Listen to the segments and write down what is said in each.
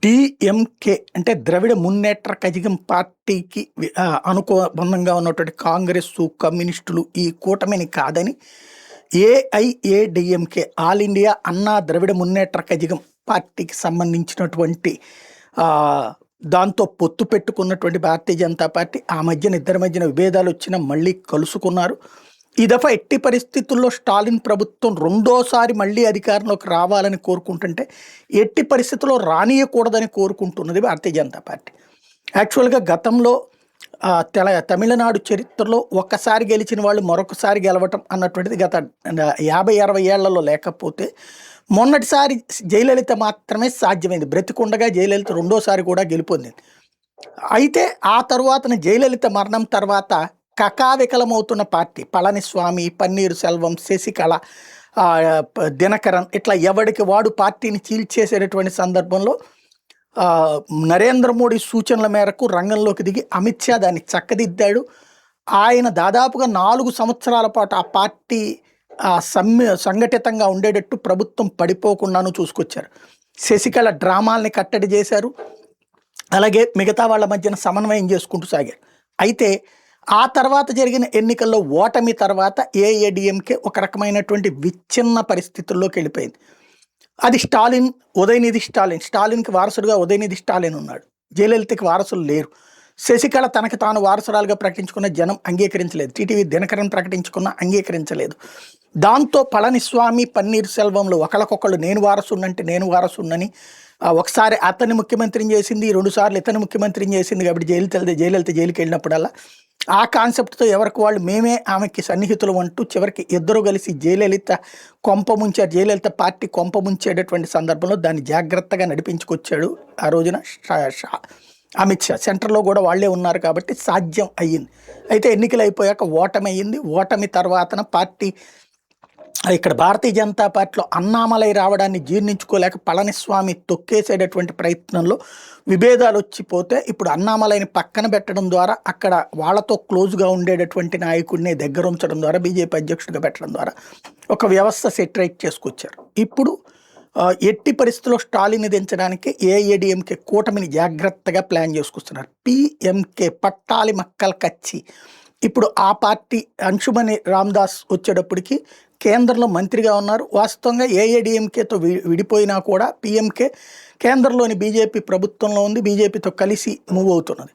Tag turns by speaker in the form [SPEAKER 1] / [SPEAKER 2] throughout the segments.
[SPEAKER 1] DMK అంటే ద్రవిడ మున్నేట్ర కజగం పార్టీకి అనుబంధంగా ఉన్నటువంటి కాంగ్రెస్ కమ్యూనిస్టులు ఈ కూటమిని కాదని ఏఐఏడిఎంకే ఆల్ ఇండియా అన్నా ద్రవిడ మున్నేట్ర కజగం పార్టీకి సంబంధించినటువంటి ఆ, దాంతో పొత్తు పెట్టుకున్నటువంటి భారతీయ జనతా పార్టీ ఆ మధ్యన ఇద్దరి మధ్యన విభేదాలు వచ్చినా మళ్ళీ కలుసుకున్నారు. ఈ దఫా ఎట్టి పరిస్థితుల్లో స్టాలిన్ ప్రభుత్వం రెండోసారి మళ్ళీ అధికారంలోకి రావాలని కోరుకుంటుంటే ఎట్టి పరిస్థితుల్లో రానియకూడదని కోరుకుంటున్నది భారతీయ జనతా పార్టీ. యాక్చువల్గా గతంలో తమిళనాడు చరిత్రలో ఒక్కసారి గెలిచిన వాళ్ళు మరొకసారి గెలవటం అన్నటువంటిది గత 50-60 ఏళ్లలో లేకపోతే మొన్నటిసారి జయలలిత మాత్రమే సాధ్యమైంది. బ్రతికుండగా జయలలిత రెండోసారి కూడా గెలుపొందింది. అయితే ఆ తరువాత జయలలిత మరణం తర్వాత కకావికలమవుతున్న పార్టీ పళనిస్వామి, పన్నీరు సెల్వం, శశికళ, దినకరన్ ఇట్లా ఎవడికి వాడు పార్టీని చీల్చేసేటటువంటి సందర్భంలో నరేంద్ర మోడీ సూచనల మేరకు రంగంలోకి దిగి అమిత్ షా దాన్ని చక్కదిద్దాడు. ఆయన దాదాపుగా 4 సంవత్సరాల పాటు ఆ పార్టీ సంఘటితంగా ఉండేటట్టు ప్రభుత్వం పడిపోకుండాను చూసుకొచ్చారు. శశికళ డ్రామాల్ని కట్టడి చేశారు. అలాగే మిగతా వాళ్ళ మధ్యన సమన్వయం చేసుకుంటూ సాగారు. అయితే ఆ తర్వాత జరిగిన ఎన్నికల్లో ఓటమి తర్వాత ఏఐఏడిఎంకే ఒక రకమైనటువంటి విచ్ఛిన్న పరిస్థితుల్లోకి వెళ్ళిపోయింది. అది స్టాలిన్కి వారసుడుగా ఉదయనిధి స్టాలిన్ ఉన్నాడు. జయలలితకి వారసులు లేరు. శశికళ తనకు తాను వారసురాలుగా ప్రకటించుకున్న జనం అంగీకరించలేదు. టీటీవీ దినకరన్ ప్రకటించుకున్న అంగీకరించలేదు. దాంతో పళనిస్వామి, పన్నీర్ సెల్వంలో ఒకళ్ళకొకళ్ళు నేను వారసున్నంటే నేను వారసున్నని ఒకసారి అతన్ని ముఖ్యమంత్రిని చేసింది, 2 సార్లు ఇతన్ని ముఖ్యమంత్రిని చేసింది. కాబట్టి జయలలిత జైలుకి వెళ్ళినప్పుడల్లా ఆ కాన్సెప్ట్తో ఎవరికి వాళ్ళు మేమే ఆమెకి సన్నిహితులు అంటూ చివరికి ఇద్దరు కలిసి జయలలిత పార్టీ కొంప ముంచేటటువంటి సందర్భంలో దాన్ని జాగ్రత్తగా నడిపించుకొచ్చాడు ఆ రోజున అమిత్ షా. సెంటర్లో కూడా వాళ్ళే ఉన్నారు కాబట్టి సాధ్యం అయ్యింది. అయితే ఎన్నికలు అయిపోయాక ఓటమి అయ్యింది. ఓటమి తర్వాతన పార్టీ ఇక్కడ భారతీయ జనతా పార్టీలో అన్నామలై రావడాన్ని జీర్ణించుకోలేక పళనిస్వామి తొక్కేసేటటువంటి ప్రయత్నంలో విభేదాలు వచ్చిపోతే ఇప్పుడు అన్నామలైని పక్కన పెట్టడం ద్వారా అక్కడ వాళ్ళతో క్లోజ్గా ఉండేటటువంటి నాయకుడిని దగ్గర ఉంచడం ద్వారా బీజేపీ అధ్యక్షుడిగా పెట్టడం ద్వారా ఒక వ్యవస్థ సెటరేట్ చేసుకొచ్చారు. ఇప్పుడు ఎట్టి పరిస్థితుల్లో స్టాలిన్ దించడానికి ఏఐఏడిఎంకే కూటమిని జాగ్రత్తగా ప్లాన్ చేసుకొస్తున్నారు. పిఎంకే పట్టాలి మక్కల్ కచ్చి ఇప్పుడు ఆ పార్టీ అంశుమని రామదాస్ వచ్చేటప్పటికి కేంద్రంలో మంత్రిగా ఉన్నారు. వాస్తవంగా ఏఐఏడిఎంకేతో విడిపోయినా కూడా పిఎంకే కేంద్రంలోని బీజేపీ ప్రభుత్వంలో ఉంది, బీజేపీతో కలిసి మూవ్ అవుతున్నది.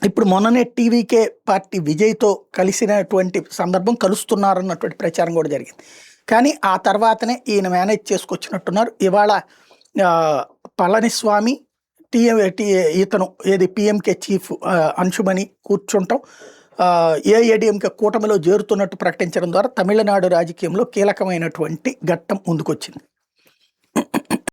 [SPEAKER 1] ఇప్పుడు మొన్ననే టీవీకే పార్టీ విజయ్తో కలిసినటువంటి సందర్భం కలుస్తున్నారన్నటువంటి ప్రచారం కూడా జరిగింది. కానీ ఆ తర్వాతనే ఈయన మేనేజ్ చేసుకొచ్చినట్టున్నారు. ఇవాళ పళనిస్వామి ఇతను పిఎంకే చీఫ్ అంశుమని కూర్చుంటాం ఏఐఏడిఎంకే కూటమిలో చేరుతున్నట్టు ప్రకటించడం ద్వారా తమిళనాడు రాజకీయంలో కీలకమైనటువంటి ఘట్టం ముందుకొచ్చింది.